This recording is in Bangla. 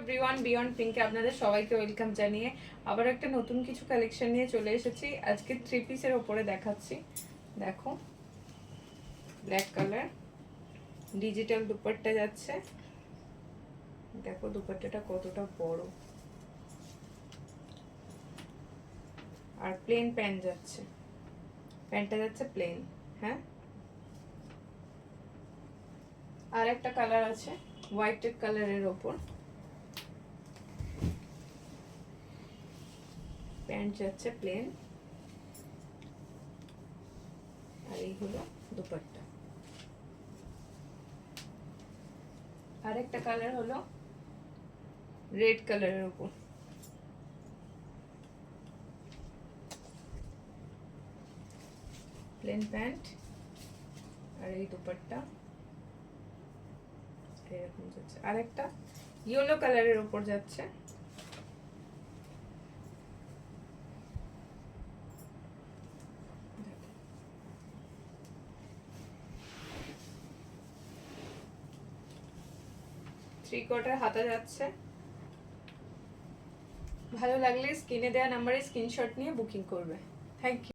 এভরিওয়ান, বিয়ন্ড পিঙ্কে আপনাদের সবাইকে ওয়েলকাম জানিয়ে আবার একটা নতুন কিছু কালেকশন নিয়ে চলে এসেছি। আজকে 3 পিসের ওপরে দেখাচ্ছি। দেখো, ব্ল্যাক কালার, ডিজিটাল দুপাট্টা যাচ্ছে। দেখো দুপাট্টাটা কতটা বড়, আর প্লেন প্যান্ট যাচ্ছে। প্যান্টটা যাচ্ছে প্লেন। হ্যাঁ, আর একটা কালার আছে হোয়াইট কালারের ওপর, প্যান্ট যাচ্ছে প্লেন, আর এই হলো দুপাট্টা। আর একটা কালার হলো রেড কালারের উপর, প্লেন প্যান্ট আর এই দুপাট্টা এরকম যাচ্ছে। আর একটা ইয়েলো কালারের উপর যাচ্ছে। থ্রি কোয়ার্টার হাতা যাচ্ছে। ভালো লাগলে স্ক্রিনে দেওয়া নাম্বারে স্ক্রিনশট নিয়ে বুকিং করবে। Thank you.